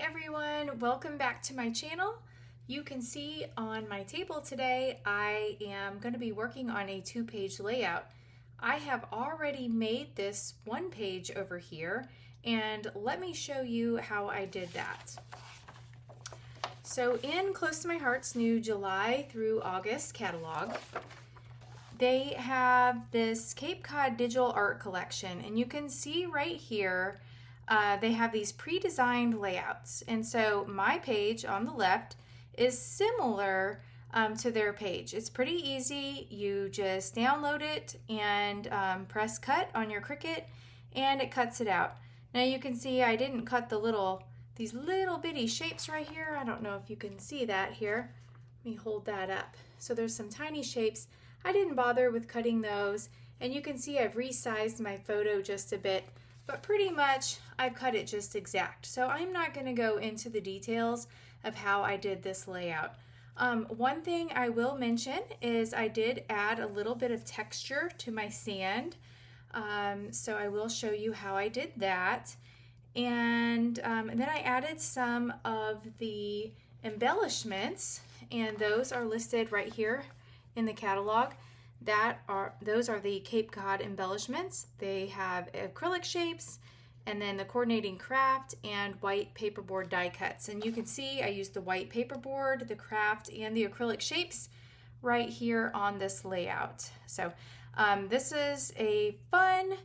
everyone, welcome back to my channel. You can see on my table today I am going to be working on a 2-page layout. I have already made this 1 page over here, and let me show you how I did that. So in Close to My Heart's new July through August catalog, they have this Cape Cod digital art collection, and you can see right here they have these pre-designed layouts. And so my page on the left is similar to their page. It's pretty easy. You just download it and press cut on your Cricut, and it cuts it out. Now you can see I didn't cut these little bitty shapes right here. I don't know if you can see that here. Let me hold that up. So there's some tiny shapes. I didn't bother with cutting those, and you can see I've resized my photo just a bit, but pretty much I've cut it just exact. So I'm not going to go into the details of how I did this layout. One thing I will mention is I did add a little bit of texture to my sand. So I will show you how I did that. And then I added some of the embellishments, and those are listed right here in the catalog. Those are the Cape Cod embellishments. They have acrylic shapes, and then the coordinating craft and white paperboard die cuts. And you can see I used the white paperboard, the craft, and the acrylic shapes right here on this layout. So this is a fun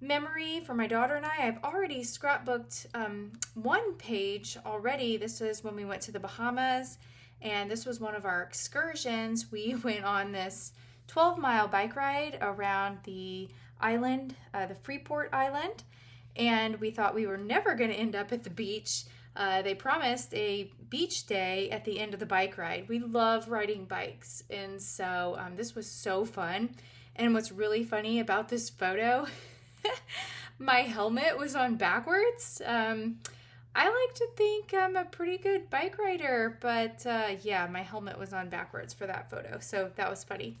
memory for my daughter and I. I've already scrapbooked 1 page already. This is when we went to the Bahamas, and this was one of our excursions. We went on this 12-mile bike ride around the island, the Freeport Island, and we thought we were never going to end up at the beach. They promised a beach day at the end of the bike ride. We love riding bikes, and so this was so fun. And what's really funny about this photo, my helmet was on backwards. I like to think I'm a pretty good bike rider, but yeah, my helmet was on backwards for that photo, so that was funny.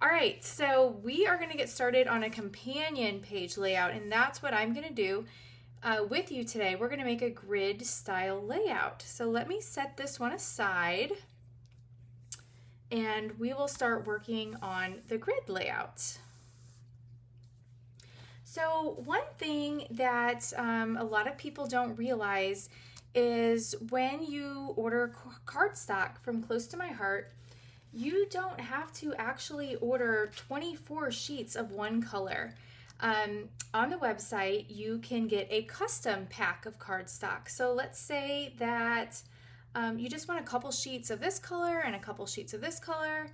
All right, so we are going to get started on a companion page layout, and that's what I'm going to do with you today. We're going to make a grid style layout. So let me set this one aside, and we will start working on the grid layout. So one thing that a lot of people don't realize is when you order cardstock from Close to My Heart, you don't have to actually order 24 sheets of one color. On the website, you can get a custom pack of cardstock. So let's say that you just want a couple sheets of this color and a couple sheets of this color.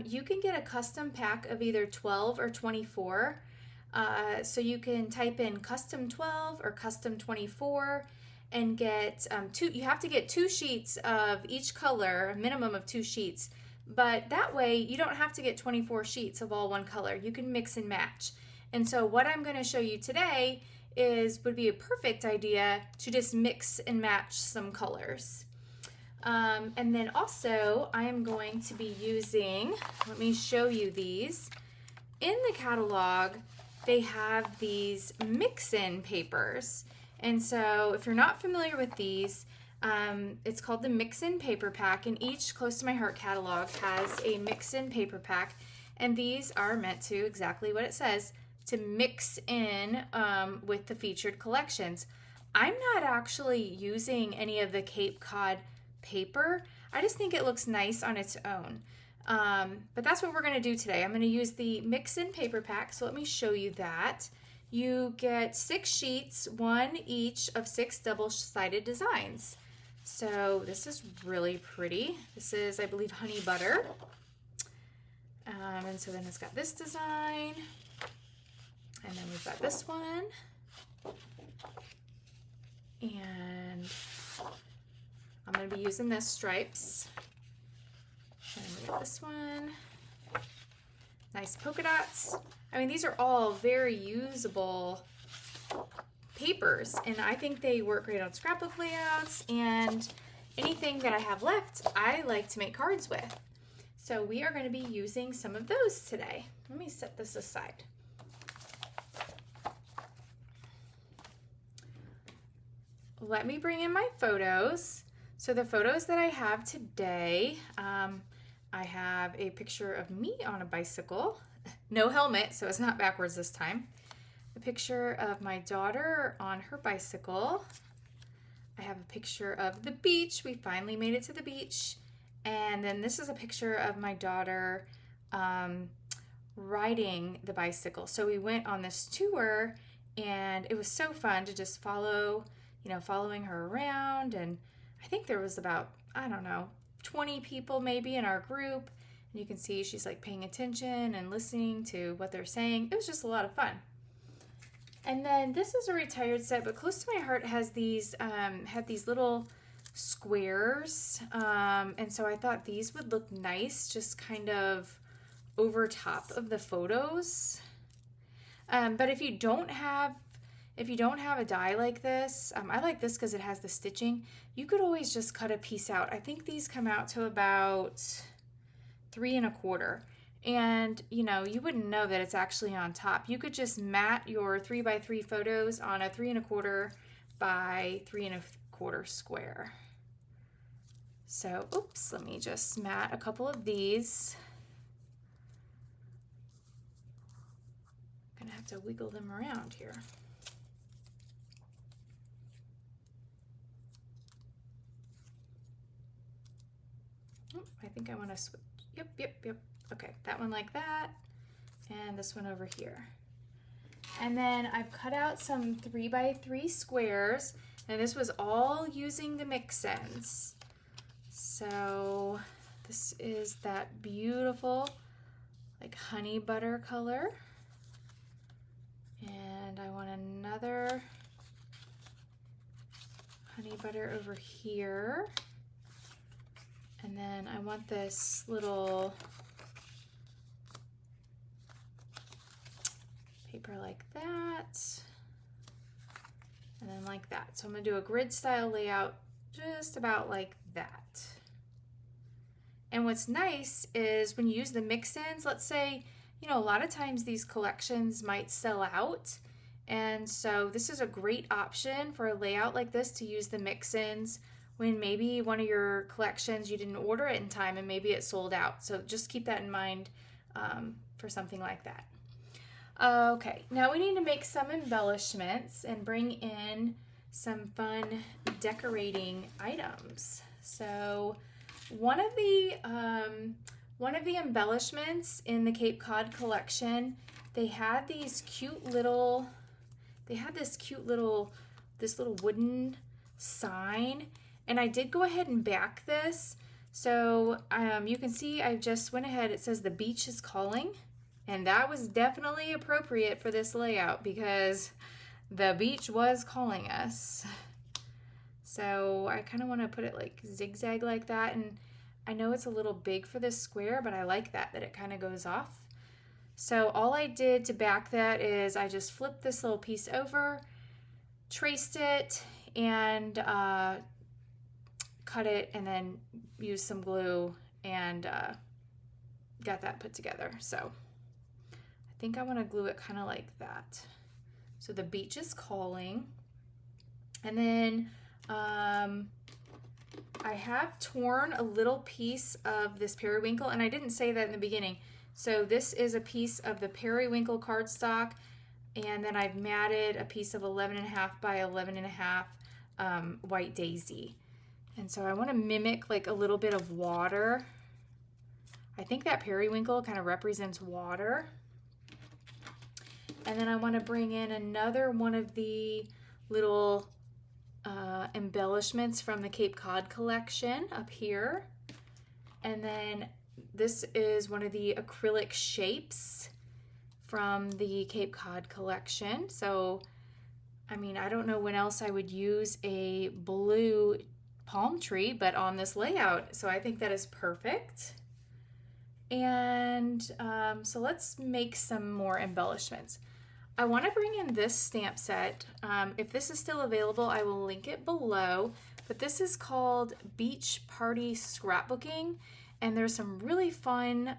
You can get a custom pack of either 12 or 24. So you can type in custom 12 or custom 24 and get you have to get 2 sheets of each color, a minimum of 2 sheets. But that way you don't have to get 24 sheets of all one color. You can mix and match. And so what I'm going to show you today would be a perfect idea to just mix and match some colors. And then also I am going to be using, let me show you these. In the catalog, they have these mix-in papers. And so if you're not familiar with these, it's called the Mix-In Paper Pack, and each Close to My Heart catalog has a Mix-In Paper Pack, and these are meant to, exactly what it says, to mix in with the featured collections. I'm not actually using any of the Cape Cod paper. I just think it looks nice on its own. But that's what we're going to do today. I'm going to use the Mix-In Paper Pack, so let me show you that. You get 6 sheets, 1 each of 6 double-sided designs. So this is really pretty. This is, I believe, honey butter. And so then it's got this design. And then we've got this one. And I'm going to be using this stripes. And we got this one. Nice polka dots. I mean, these are all very usable papers, and I think they work great on scrapbook layouts, and anything that I have left, I like to make cards with. So we are going to be using some of those today. Let me set this aside. let me bring in my photos. So the photos that I have today, I have a picture of me on a bicycle, no helmet, so it's not backwards this time. A picture of my daughter on her bicycle. I have a picture of the beach. We finally made it to the beach. And then this is a picture of my daughter riding the bicycle. So we went on this tour and it was so fun to just following her around. And I think there was about, I don't know, 20 people maybe in our group. And you can see she's like paying attention and listening to what they're saying. It was just a lot of fun. And then this is a retired set, but close to my heart has these, had these little squares. And so I thought these would look nice, just kind of over top of the photos. But if you don't have a die like this, I like this because it has the stitching. You could always just cut a piece out. I think these come out to about 3 1/4. And you wouldn't know that it's actually on top. You could just mat your 3x3 photos on a 3 1/4 by 3 1/4 square. So, oops, let me just mat a couple of these. I'm gonna have to wiggle them around here. Oh, I think I want to switch. Yep. Okay, that one like that, and this one over here. And then I've cut out some 3x3 squares, and this was all using the mix-ins. So this is that beautiful like honey butter color. And I want another honey butter over here. And then I want this little paper like that, and then like that. So I'm gonna do a grid style layout just about like that. And what's nice is when you use the mix-ins, let's say, a lot of times these collections might sell out. And so this is a great option for a layout like this to use the mix-ins when maybe one of your collections, you didn't order it in time and maybe it sold out. So just keep that in mind for something like that. Okay, now we need to make some embellishments and bring in some fun decorating items. So one of the embellishments in the Cape Cod collection, they had this cute little wooden sign, and I did go ahead and back this. So you can see I just went ahead, it says the beach is calling. And that was definitely appropriate for this layout because the beach was calling us. So I kind of want to put it like zigzag like that. And I know it's a little big for this square, but I like that it kind of goes off. So all I did to back that is I just flipped this little piece over, traced it, and cut it, and then used some glue and got that put together. So I think I want to glue it kind of like that. So the beach is calling. And then I have torn a little piece of this periwinkle, and I didn't say that in the beginning. So this is a piece of the periwinkle cardstock, and then I've matted a piece of 11.5 by 11.5 white daisy. And so I want to mimic like a little bit of water. I think that periwinkle kind of represents water. And then I want to bring in another one of the little embellishments from the Cape Cod collection up here. And then this is one of the acrylic shapes from the Cape Cod collection. So, I mean, I don't know when else I would use a blue palm tree, but on this layout. So I think that is perfect. And so let's make some more embellishments. I want to bring in this stamp set. If this is still available, I will link it below. But this is called Beach Party Scrapbooking, and there's some really fun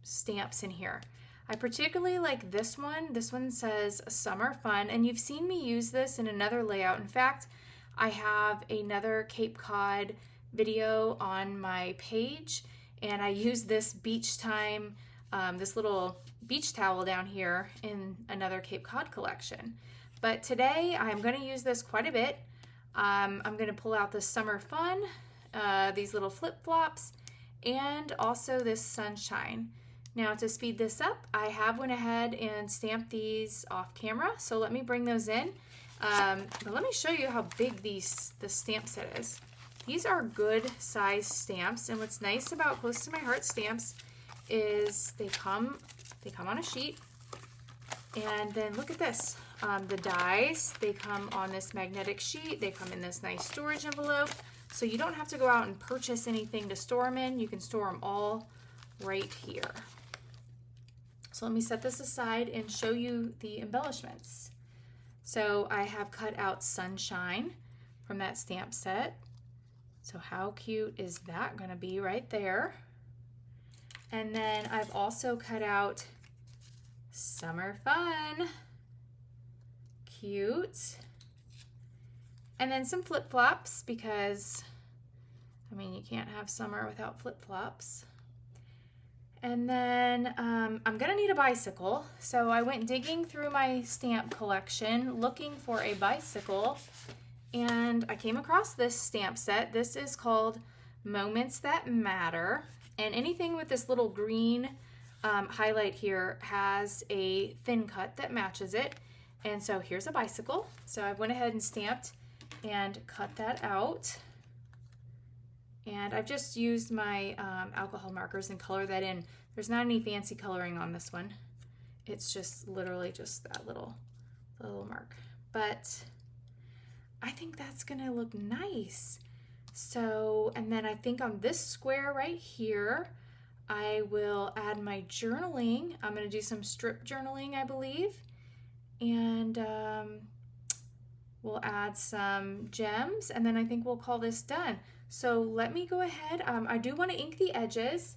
stamps in here. I particularly like this one. This one says Summer Fun, and you've seen me use this in another layout. In fact, I have another Cape Cod video on my page, and I use this beach time, this little beach towel down here in another Cape Cod collection. But today I'm going to use this quite a bit. I'm going to pull out the Summer Fun, these little flip-flops, and also this Sunshine. Now to speed this up, I have went ahead and stamped these off camera, so let me bring those in. But let me show you how big the stamp set is. These are good size stamps, and what's nice about Close to My Heart stamps is they come on a sheet, and then look at this. The dies, they come on this magnetic sheet. They come in this nice storage envelope, so you don't have to go out and purchase anything to store them in. You can store them all right here. So let me set this aside and show you the embellishments. So I have cut out Sunshine from that stamp set. So how cute is that going to be right there? And then I've also cut out Summer Fun. Cute. And then some flip-flops because, I mean, you can't have summer without flip-flops. And then I'm gonna need a bicycle. So I went digging through my stamp collection looking for a bicycle, and I came across this stamp set. This is called Moments That Matter, and anything with this little green highlight here has a thin cut that matches it. And so here's a bicycle. So I went ahead and stamped and cut that out. And I've just used my alcohol markers and color that in. There's not any fancy coloring on this one. It's just literally just that little mark. But I think that's gonna look nice. So, and then I think on this square right here, I will add my journaling. I'm gonna do some strip journaling, I believe. And we'll add some gems, and then I think we'll call this done. So let me go ahead. I do want to ink the edges.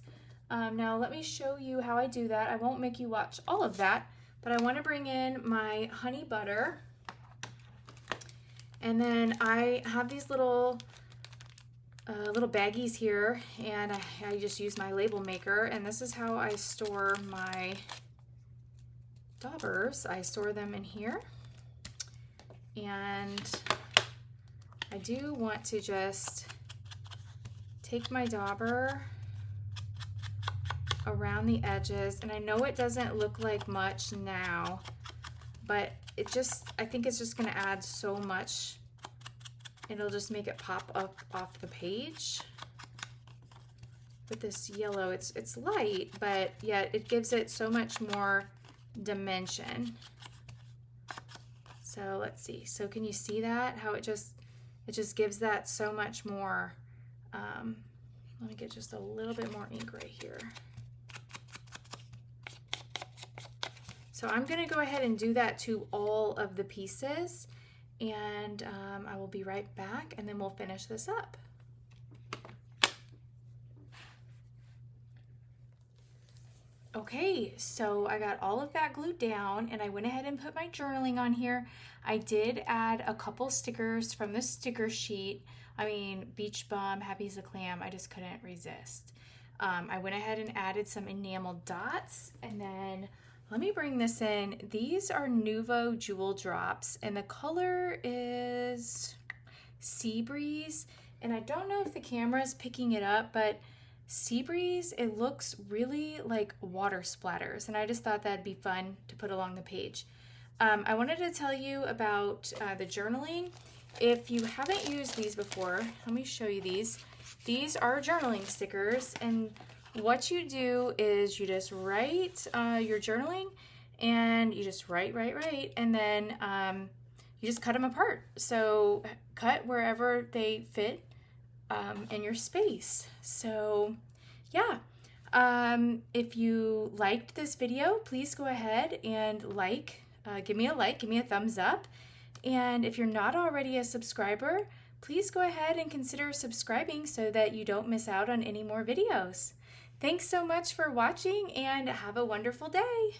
Now let me show you how I do that. I won't make you watch all of that, but I want to bring in my honey butter. And then I have these little baggies here, and I just use my label maker, and this is how I store my daubers. I store them in here, and I do want to just take my dauber around the edges, and I know it doesn't look like much now, but I think it's just going to add so much. It'll just make it pop up off the page. With this yellow, it's light, but yet it gives it so much more dimension. So let's see. So can you see that? How it just gives that so much more. Let me get just a little bit more ink right here. So I'm going to go ahead and do that to all of the pieces, and I will be right back, and then we'll finish this up. Okay, so I got all of that glued down, and I went ahead and put my journaling on here. I did add a couple stickers from the sticker sheet. I mean, Beach Bum, Happy as a Clam, I just couldn't resist. I went ahead and added some enamel dots, and then let me bring this in. These are Nuvo Jewel Drops, and the color is Sea Breeze, and I don't know if the camera is picking it up, but Sea Breeze, it looks really like water splatters, and I just thought that'd be fun to put along the page. I wanted to tell you about the journaling. If you haven't used these before, let me show you these. These are journaling stickers, and what you do is you just write your journaling, and you just write, and then you just cut them apart. So cut wherever they fit in your space. So yeah, if you liked this video, please go ahead and give me a thumbs up. And if you're not already a subscriber, please go ahead and consider subscribing so that you don't miss out on any more videos. Thanks so much for watching, and have a wonderful day.